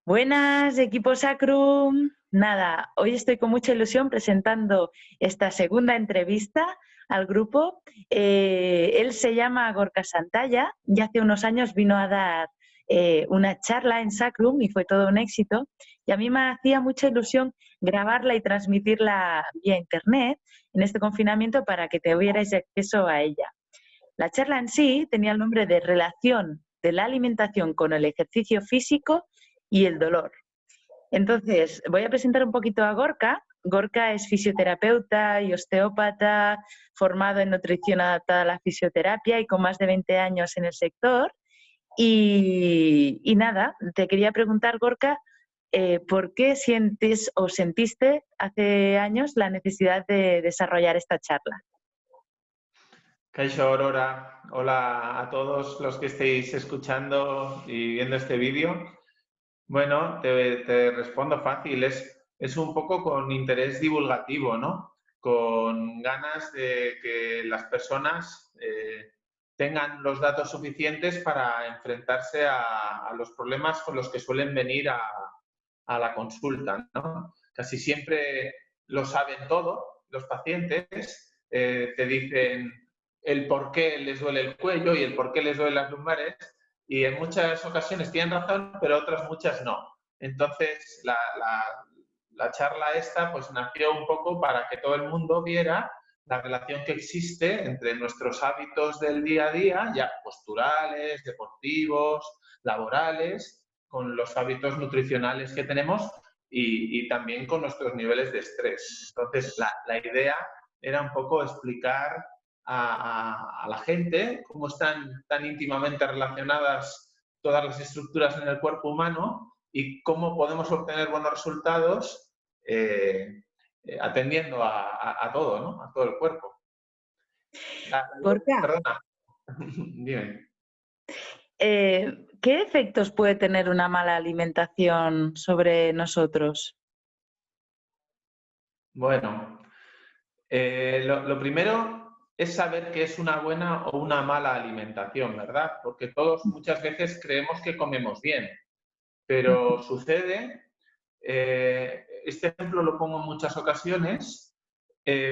Buenas, equipo Sacrum. Nada, hoy estoy con mucha ilusión presentando esta segunda entrevista al grupo. Él se llama Gorka Santalla y hace unos años vino a dar una charla en Sacrum y fue todo un éxito. Y a mí me hacía mucha ilusión grabarla y transmitirla vía internet en este confinamiento para que tuvierais acceso a ella. La charla en sí tenía el nombre de Relación de la alimentación con el ejercicio físico y el dolor. Entonces, voy a presentar un poquito a Gorka. Gorka es fisioterapeuta y osteópata, formado en nutrición adaptada a la fisioterapia y con más de 20 años en el sector. Y nada, te quería preguntar, Gorka, ¿por qué sientes o sentiste hace años la necesidad de desarrollar esta charla? Kaixo Aurora, hola a todos los que estéis escuchando y viendo este vídeo. Bueno, te respondo fácil, es un poco con interés divulgativo, ¿no? Con ganas de que las personas tengan los datos suficientes para enfrentarse a los problemas con los que suelen venir a la consulta, ¿no? Casi siempre lo saben todo los pacientes, te dicen el por qué les duele el cuello y el por qué les duelen las lumbares, y en muchas ocasiones tienen razón, pero otras muchas no. Entonces, la charla esta pues nació un poco para que todo el mundo viera la relación que existe entre nuestros hábitos del día a día, ya posturales, deportivos, laborales, con los hábitos nutricionales que tenemos y también con nuestros niveles de estrés. Entonces, la idea era un poco explicar a la gente cómo están tan íntimamente relacionadas todas las estructuras en el cuerpo humano y cómo podemos obtener buenos resultados atendiendo a todo, ¿no? A todo el cuerpo. Gorka, Perdona, dime. ¿qué efectos puede tener una mala alimentación sobre nosotros? Bueno, lo primero es saber qué es una buena o una mala alimentación, ¿verdad? Porque todos muchas veces creemos que comemos bien, pero sucede, este ejemplo lo pongo en muchas ocasiones,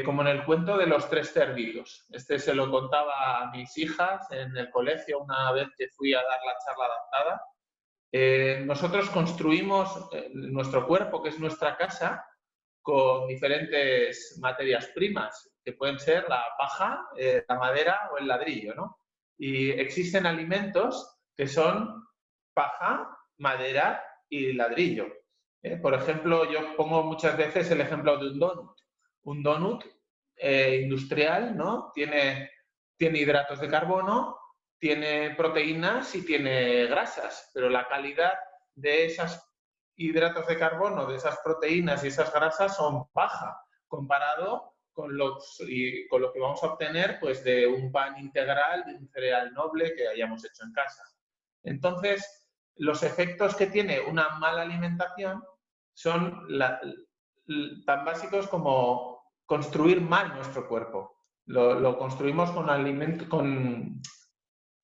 como en el cuento de los tres cerditos. Este se lo contaba a mis hijas en el colegio una vez que fui a dar la charla adaptada. Nosotros construimos nuestro cuerpo, que es nuestra casa, con diferentes materias primas, que pueden ser la paja, la madera o el ladrillo, ¿no? Y existen alimentos que son paja, madera y ladrillo. Por ejemplo, yo pongo muchas veces el ejemplo de un donut. Un donut industrial, ¿no? Tiene hidratos de carbono, tiene proteínas y tiene grasas, pero la calidad de esos hidratos de carbono, de esas proteínas y esas grasas son baja comparado con lo que vamos a obtener pues, de un pan integral, de un cereal noble que hayamos hecho en casa. Entonces, los efectos que tiene una mala alimentación son tan básicos como construir mal nuestro cuerpo. Lo construimos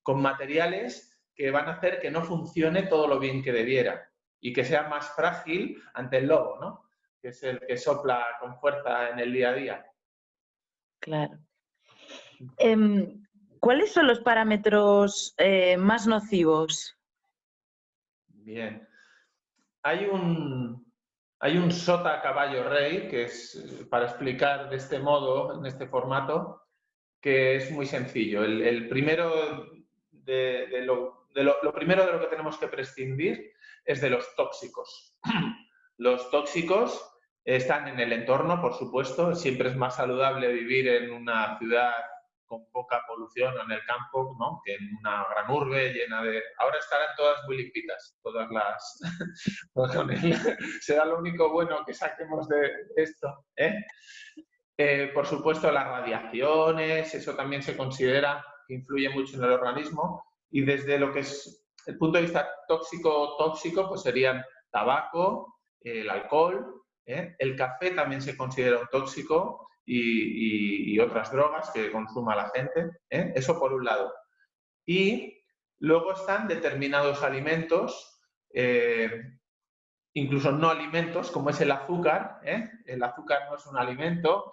con materiales que van a hacer que no funcione todo lo bien que debiera y que sea más frágil ante el lobo, ¿no? Que es el que sopla con fuerza en el día a día. Claro. ¿Cuáles son los parámetros más nocivos? Bien. Hay un sota caballo rey, que es para explicar de este modo, en este formato, que es muy sencillo. El primero lo primero de lo que tenemos que prescindir es de los tóxicos. Los tóxicos están en el entorno, por supuesto. Siempre es más saludable vivir en una ciudad con poca polución o en el campo, ¿no? Que en una gran urbe llena de... Ahora estarán todas muy limpitas, todas las... Será lo único bueno que saquemos de esto, ¿eh? Por supuesto, las radiaciones, eso también se considera que influye mucho en el organismo. Y desde lo que es el punto de vista tóxico, pues serían tabaco, el alcohol, el café también se considera un tóxico y otras drogas que consuma la gente. Eso por un lado. Y luego están determinados alimentos incluso no alimentos, como es el azúcar, ¿eh? El azúcar no es un alimento,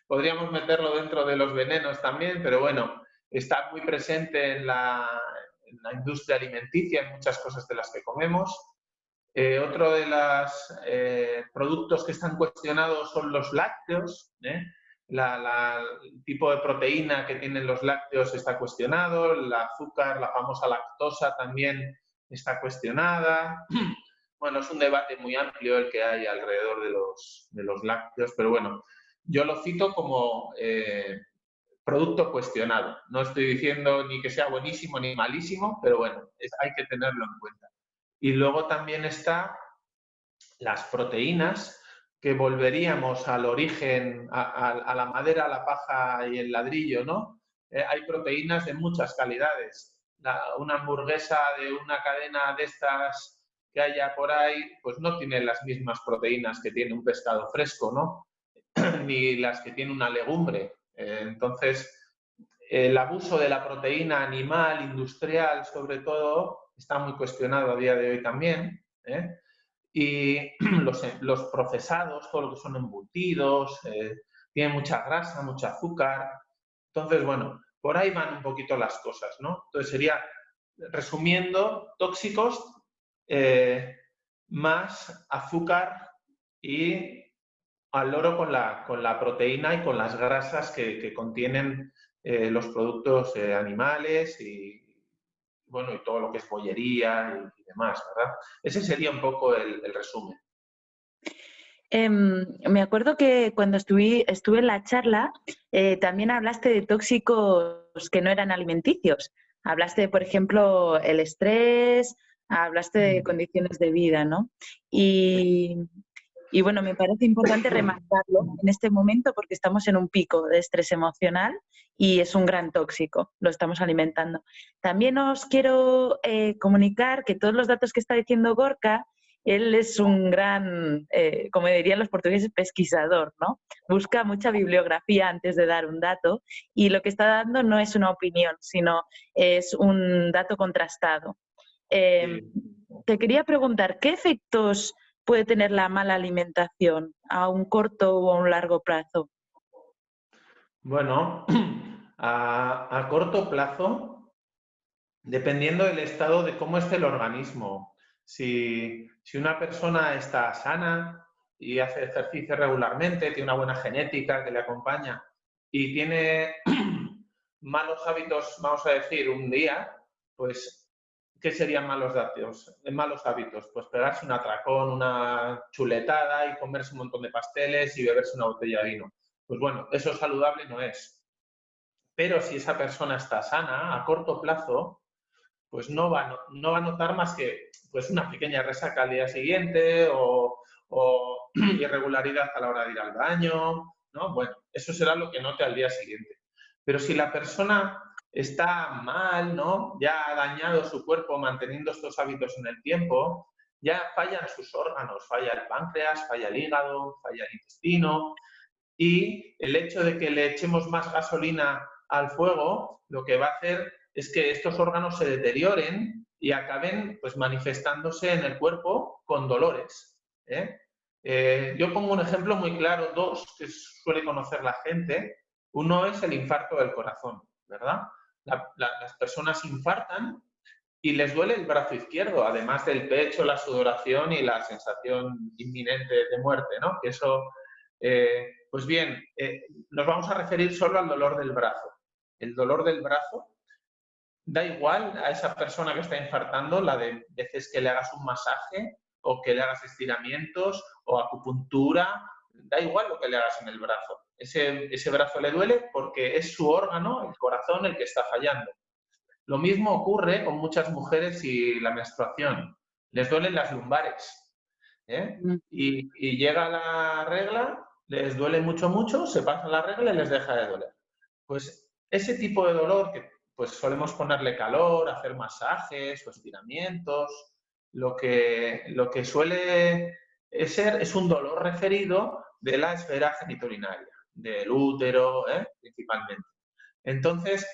podríamos meterlo dentro de los venenos también, pero bueno, está muy presente en la industria alimenticia, en muchas cosas de las que comemos. Otro de los productos que están cuestionados son los lácteos, ¿eh? El tipo de proteína que tienen los lácteos está cuestionado, el azúcar, la famosa lactosa también está cuestionada. Bueno, es un debate muy amplio el que hay alrededor de los lácteos, pero bueno, yo lo cito como producto cuestionado. No estoy diciendo ni que sea buenísimo ni malísimo, pero bueno, hay que tenerlo en cuenta. Y luego también está las proteínas, que volveríamos al origen, a la madera, a la paja y el ladrillo, ¿no? Hay proteínas de muchas calidades. Una hamburguesa de una cadena de estas que haya por ahí, pues no tiene las mismas proteínas que tiene un pescado fresco, ¿no? Ni las que tiene una legumbre. Entonces, el abuso de la proteína animal, industrial, sobre todo, está muy cuestionado a día de hoy también, ¿eh? Y los procesados, todo lo que son embutidos, tienen mucha grasa, mucho azúcar. Entonces, bueno, por ahí van un poquito las cosas, ¿no? Entonces sería, resumiendo, tóxicos, más azúcar y al loro con la proteína y con las grasas que contienen los productos animales y, bueno, y todo lo que es bollería y demás, ¿verdad? Ese sería un poco el resumen. Me acuerdo que cuando estuve en la charla, también hablaste de tóxicos que no eran alimenticios. Hablaste, por ejemplo, el estrés, hablaste de condiciones de vida, ¿no? Y bueno, me parece importante remarcarlo en este momento porque estamos en un pico de estrés emocional y es un gran tóxico, lo estamos alimentando. También os quiero comunicar que todos los datos que está diciendo Gorka, él es un gran, como dirían los portugueses, pesquisador, ¿no? Busca mucha bibliografía antes de dar un dato y lo que está dando no es una opinión, sino es un dato contrastado. Te quería preguntar, ¿qué efectos puede tener la mala alimentación a un corto o a un largo plazo? Bueno, a corto plazo, dependiendo del estado de cómo esté el organismo. Si una persona está sana y hace ejercicio regularmente, tiene una buena genética que le acompaña y tiene malos hábitos, vamos a decir, un día, pues, ¿qué serían malos hábitos? Malos hábitos, pues pegarse un atracón, una chuletada y comerse un montón de pasteles y beberse una botella de vino. Pues bueno, eso saludable no es. Pero si esa persona está sana, a corto plazo, pues no va a notar más que pues una pequeña resaca al día siguiente o irregularidad a la hora de ir al baño, ¿no? Bueno, eso será lo que note al día siguiente. Pero si la persona está mal, ¿no? Ya ha dañado su cuerpo manteniendo estos hábitos en el tiempo, ya fallan sus órganos, falla el páncreas, falla el hígado, falla el intestino, y el hecho de que le echemos más gasolina al fuego, lo que va a hacer es que estos órganos se deterioren y acaben pues, manifestándose en el cuerpo con dolores, ¿eh? Yo pongo un ejemplo muy claro, dos que suele conocer la gente. Uno es el infarto del corazón, ¿verdad? Las personas infartan y les duele el brazo izquierdo, además del pecho, la sudoración y la sensación inminente de muerte, ¿no? Que eso, pues bien, nos vamos a referir solo al dolor del brazo. El dolor del brazo da igual a esa persona que está infartando la de veces que le hagas un masaje o que le hagas estiramientos o acupuntura, da igual lo que le hagas en el brazo. Ese brazo le duele porque es su órgano, el corazón, el que está fallando. Lo mismo ocurre con muchas mujeres y la menstruación. Les duelen las lumbares, ¿eh? Y llega la regla, les duele mucho, mucho, se pasa la regla y les deja de doler. Pues ese tipo de dolor que pues solemos ponerle calor, hacer masajes o estiramientos, lo que suele ser es un dolor referido de la esfera genitourinaria, del útero, principalmente. Entonces,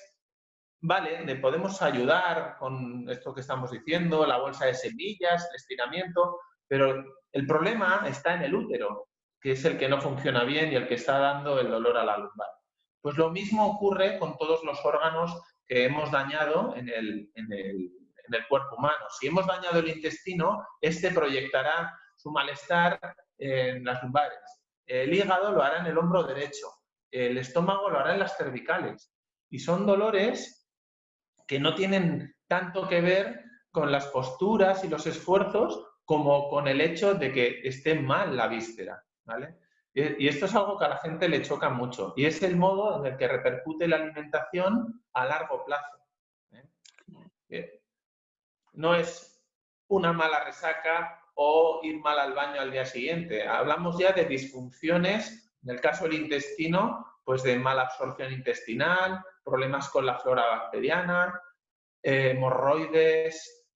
vale, le podemos ayudar con esto que estamos diciendo, la bolsa de semillas, el estiramiento, Pero el problema está en el útero, que es el que no funciona bien y el que está dando el dolor a la lumbar. Pues lo mismo ocurre con todos los órganos que hemos dañado en el cuerpo humano. Si hemos dañado el intestino, este proyectará su malestar en las lumbares. El hígado lo hará en el hombro derecho. El estómago lo hará en las cervicales. Y son dolores que no tienen tanto que ver con las posturas y los esfuerzos como con el hecho de que esté mal la víscera, ¿vale? Y esto es algo que a la gente le choca mucho y es el modo en el que repercute la alimentación a largo plazo. No es una mala resaca o ir mal al baño al día siguiente. Hablamos ya de disfunciones, en el caso del intestino, pues de mala absorción intestinal, problemas con la flora bacteriana, hemorroides,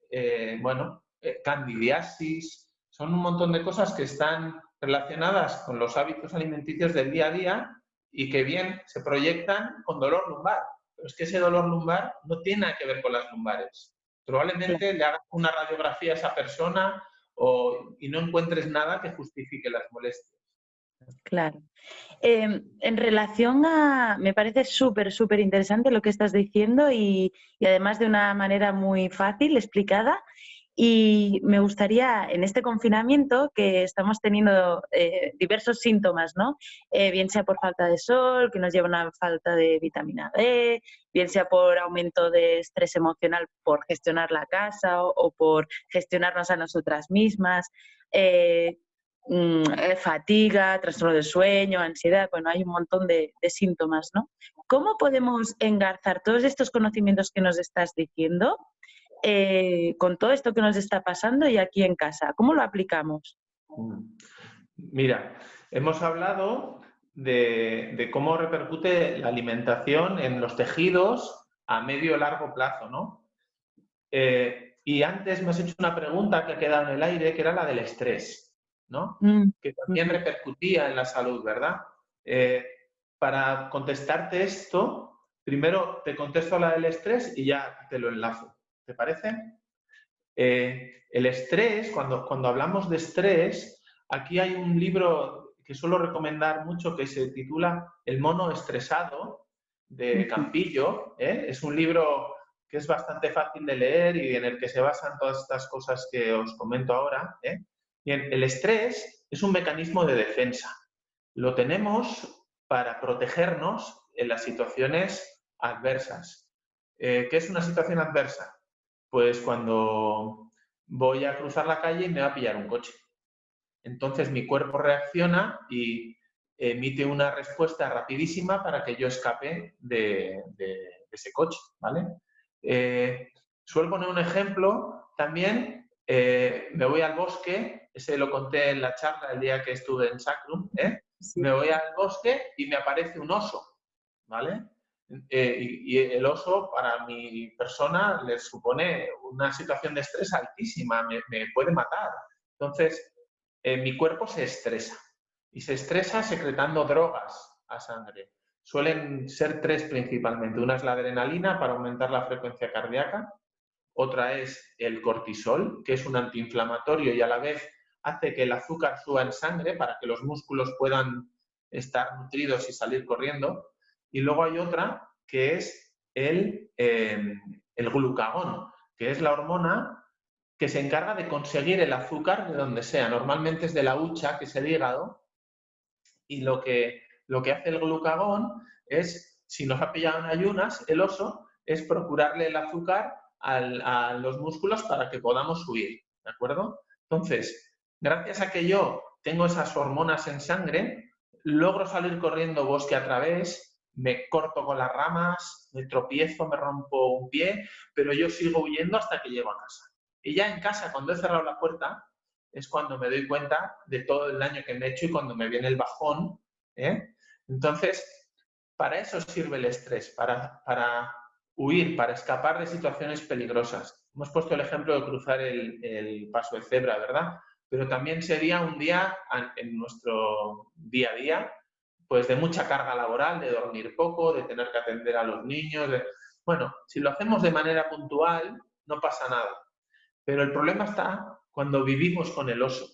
candidiasis. Son un montón de cosas que están relacionadas con los hábitos alimenticios del día a día y que bien se proyectan con dolor lumbar. Pero es que ese dolor lumbar no tiene nada que ver con las lumbares. Probablemente le hagas una radiografía a esa persona y no encuentres nada que justifique las molestias. Claro. En relación a, me parece súper interesante lo que estás diciendo y además de una manera muy fácil, explicada. Y me gustaría, en este confinamiento, que estamos teniendo diversos síntomas, ¿no? Bien sea por falta de sol, que nos lleva a una falta de vitamina D, bien sea por aumento de estrés emocional por gestionar la casa o por gestionarnos a nosotras mismas. Fatiga, trastorno del sueño, ansiedad, bueno, hay un montón de síntomas, ¿no? ¿Cómo podemos engarzar todos estos conocimientos que nos estás diciendo con todo esto que nos está pasando y aquí en casa? ¿Cómo lo aplicamos? Mira, hemos hablado de cómo repercute la alimentación en los tejidos a medio o largo plazo, ¿no? Y antes me has hecho una pregunta que ha quedado en el aire, que era la del estrés, ¿no? Que también repercutía en la salud, ¿verdad? Para contestarte esto, primero te contesto la del estrés y ya te lo enlazo. ¿Te parece? El estrés, cuando hablamos de estrés, aquí hay un libro que suelo recomendar mucho que se titula El mono estresado, de Campillo. Es un libro que es bastante fácil de leer y en el que se basan todas estas cosas que os comento ahora. Bien, el estrés es un mecanismo de defensa. Lo tenemos para protegernos en las situaciones adversas. ¿Qué es una situación adversa? Pues cuando voy a cruzar la calle y me va a pillar un coche. Entonces mi cuerpo reacciona y emite una respuesta rapidísima para que yo escape de ese coche, ¿vale? Suelo poner un ejemplo también. Me voy al bosque, ese lo conté en la charla el día que estuve en Sacrum, Sí. Me voy al bosque y me aparece un oso, ¿vale? Y el oso para mi persona le supone una situación de estrés altísima, me puede matar. Entonces, mi cuerpo se estresa y se estresa secretando drogas a sangre. Suelen ser tres principalmente. Una es la adrenalina para aumentar la frecuencia cardíaca, otra es el cortisol, que es un antiinflamatorio y a la vez hace que el azúcar suba en sangre para que los músculos puedan estar nutridos y salir corriendo. Y luego hay otra que es el glucagón, que es la hormona que se encarga de conseguir el azúcar de donde sea. Normalmente es de la hucha, que es el hígado, y lo que hace el glucagón es, si nos ha pillado en ayunas, el oso, es procurarle el azúcar a los músculos para que podamos huir, ¿de acuerdo? Entonces, gracias a que yo tengo esas hormonas en sangre, logro salir corriendo bosque a través, me corto con las ramas, me tropiezo, me rompo un pie, pero yo sigo huyendo hasta que llego a casa. Y ya en casa, cuando he cerrado la puerta, es cuando me doy cuenta de todo el daño que me he hecho y cuando me viene el bajón. Entonces, para eso sirve el estrés, para huir, para escapar de situaciones peligrosas. Hemos puesto el ejemplo de cruzar el paso de cebra, ¿verdad? Pero también sería un día en nuestro día a día, pues de mucha carga laboral, de dormir poco, de tener que atender a los niños. Bueno, si lo hacemos de manera puntual, no pasa nada. Pero el problema está cuando vivimos con el oso.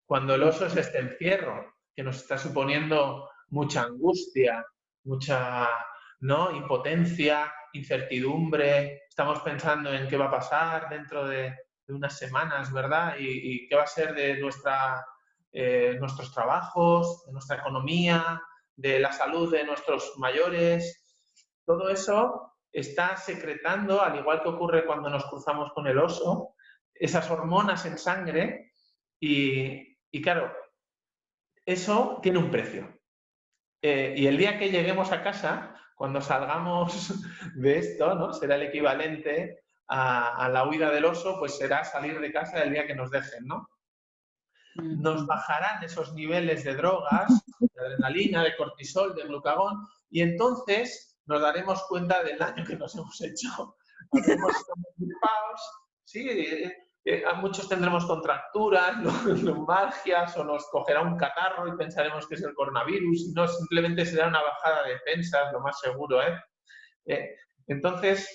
Cuando el oso es este encierro que nos está suponiendo mucha angustia, mucha, ¿no?, impotencia, incertidumbre. Estamos pensando en qué va a pasar dentro de unas semanas, ¿verdad? Y qué va a ser de nuestros trabajos, de nuestra economía, de la salud de nuestros mayores. Todo eso está secretando, al igual que ocurre cuando nos cruzamos con el oso, esas hormonas en sangre y claro, eso tiene un precio. Y el día que lleguemos a casa, cuando salgamos de esto, ¿no?, será el equivalente a la huida del oso, pues será salir de casa el día que nos dejen, ¿no? Nos bajarán esos niveles de drogas, de adrenalina, de cortisol, de glucagón, y entonces nos daremos cuenta del daño que nos hemos hecho. Habremos estado gripados, sí, a muchos tendremos contracturas, lumbalgias, o nos cogerá un catarro y pensaremos que es el coronavirus, y no, simplemente será una bajada de defensas, lo más seguro, ¿eh? Entonces,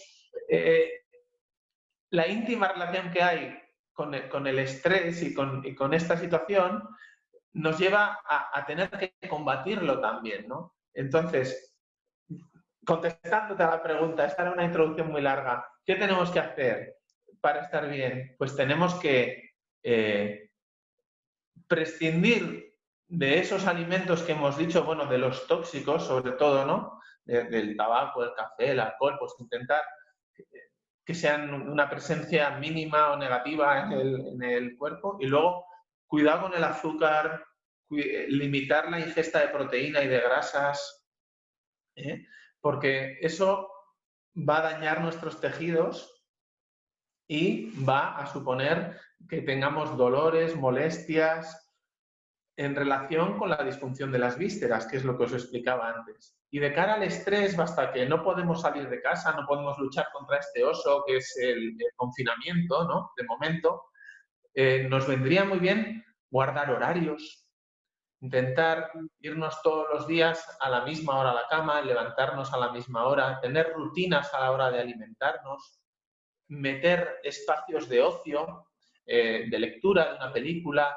la íntima relación que hay con el estrés y con esta situación nos lleva a tener que combatirlo también, ¿no? Entonces, contestándote a la pregunta, esta era una introducción muy larga. ¿Qué tenemos que hacer para estar bien? Pues tenemos que prescindir de esos alimentos que hemos dicho, bueno, de los tóxicos sobre todo, ¿no? Del tabaco, el café, el alcohol, pues intentar que sean una presencia mínima o negativa en el cuerpo, y luego cuidado con el azúcar, limitar la ingesta de proteína y de grasas, porque eso va a dañar nuestros tejidos y va a suponer que tengamos dolores, molestias en relación con la disfunción de las vísceras, que es lo que os explicaba antes. Y de cara al estrés, basta que no podemos salir de casa, no podemos luchar contra este oso, que es el confinamiento, ¿no?, de momento, nos vendría muy bien guardar horarios, intentar irnos todos los días a la misma hora a la cama, levantarnos a la misma hora, tener rutinas a la hora de alimentarnos, meter espacios de ocio, de lectura, de una película,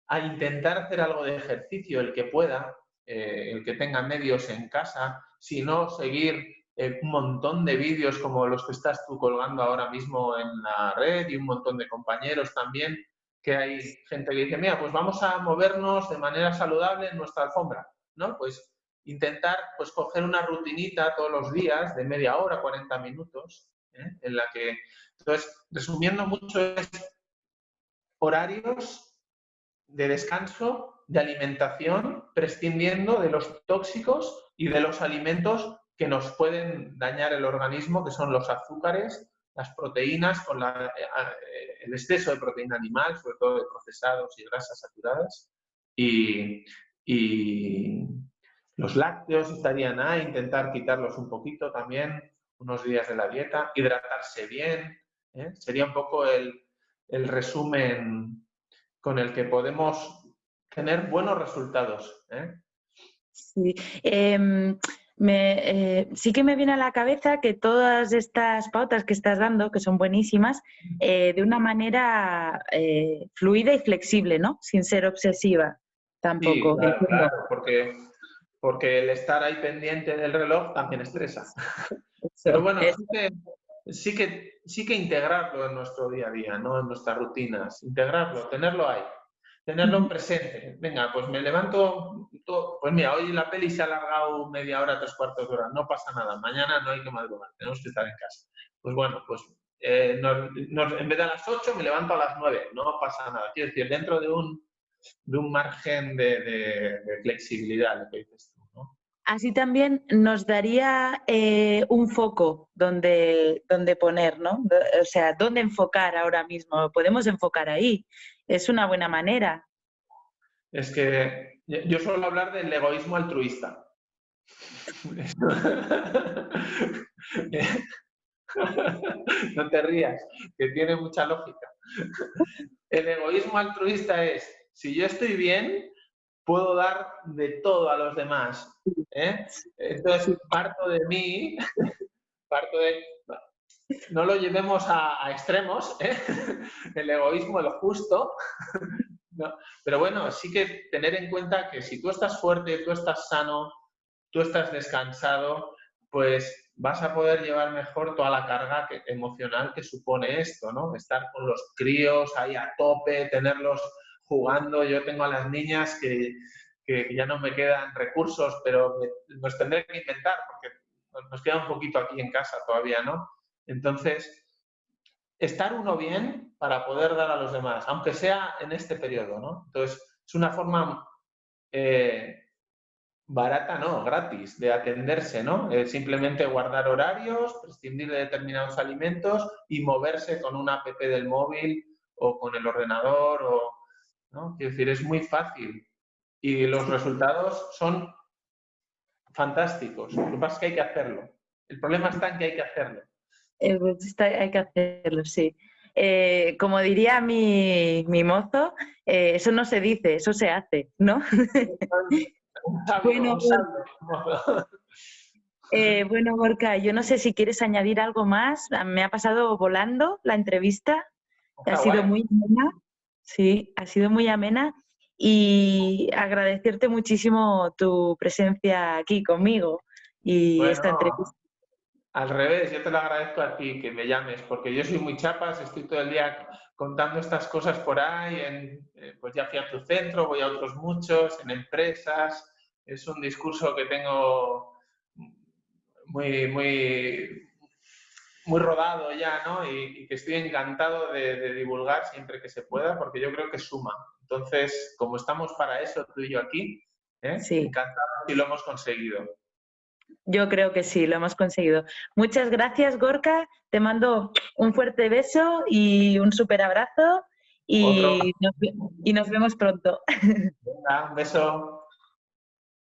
a intentar hacer algo de ejercicio, el que pueda, el que tenga medios en casa, si no, seguir un montón de vídeos como los que estás tú colgando ahora mismo en la red, y un montón de compañeros también, que hay gente que dice, mira, pues vamos a movernos de manera saludable en nuestra alfombra, ¿no? Pues intentar pues coger una rutinita todos los días de media hora, 40 minutos, en la que... Entonces, resumiendo mucho, es horarios de descanso, de alimentación, prescindiendo de los tóxicos y de los alimentos que nos pueden dañar el organismo, que son los azúcares, las proteínas, con el exceso de proteína animal, sobre todo de procesados y grasas saturadas, y los lácteos estarían ahí, intentar quitarlos un poquito también, unos días de la dieta, hidratarse bien, sería un poco el resumen con el que podemos tener buenos resultados. Sí. Sí que me viene a la cabeza que todas estas pautas que estás dando, que son buenísimas, de una manera fluida y flexible, ¿no? Sin ser obsesiva Sí, tampoco. claro, porque el estar ahí pendiente del reloj también estresa. Pero bueno, sí que integrarlo en nuestro día a día, ¿no?, en nuestras rutinas, integrarlo, tenerlo ahí, tenerlo presente. Venga, pues me levanto, pues mira, hoy la peli se ha alargado media hora, 3/4 de hora, no pasa nada, mañana no hay que madrugar, tenemos que estar en casa. Pues bueno, pues en vez de a las 8 me levanto a las 9, no pasa nada. Quiero decir, dentro de un margen de flexibilidad, lo que dices tú, ¿no? Así también nos daría un foco donde poner, ¿no? O sea, dónde enfocar ahora mismo. Podemos enfocar ahí. Es una buena manera. Es que yo suelo hablar del egoísmo altruista. No te rías, que tiene mucha lógica. El egoísmo altruista es, si yo estoy bien, puedo dar de todo a los demás. Entonces, parto de mí, parto de... no lo llevemos a extremos, ¿eh? El egoísmo, lo justo. No. Pero bueno, sí que tener en cuenta que si tú estás fuerte, tú estás sano, tú estás descansado, pues vas a poder llevar mejor toda la carga emocional que supone esto, ¿no? Estar con los críos ahí a tope, tenerlos jugando. Yo tengo a las niñas que ya no me quedan recursos, pero los tendré que inventar porque nos queda un poquito aquí en casa todavía, ¿no? Entonces, estar uno bien para poder dar a los demás, aunque sea en este periodo, ¿no? Entonces, es una forma barata, no, gratis, de atenderse, ¿no? Simplemente guardar horarios, prescindir de determinados alimentos y moverse con una app del móvil o con el ordenador, ¿no? Quiero decir, es muy fácil y los resultados son fantásticos. Lo que pasa es que hay que hacerlo. El problema está en que hay que hacerlo. Hay que hacerlo, sí. Como diría mi mozo, eso no se dice, eso se hace, ¿no? Bueno, Un sabio. bueno, Gorka, yo no sé si quieres añadir algo más. Me ha pasado volando la entrevista. Ha Está sido guay. muy amena. Sí, ha sido muy amena. Y agradecerte muchísimo tu presencia aquí conmigo y esta Bueno, entrevista. al revés, yo te lo agradezco a ti que me llames, porque yo soy muy chapas, estoy todo el día contando estas cosas por ahí, pues ya fui a tu centro, voy a otros muchos, en empresas, es un discurso que tengo muy, muy, muy rodado ya, ¿no? Y que estoy encantado de divulgar siempre que se pueda, porque yo creo que suma. Entonces, como estamos para eso, tú y yo aquí, Sí, encantado si lo hemos conseguido. yo creo que sí, lo hemos conseguido. Muchas gracias, Gorka. Te mando un fuerte beso y un súper abrazo Otro, y nos vemos pronto. venga, un beso.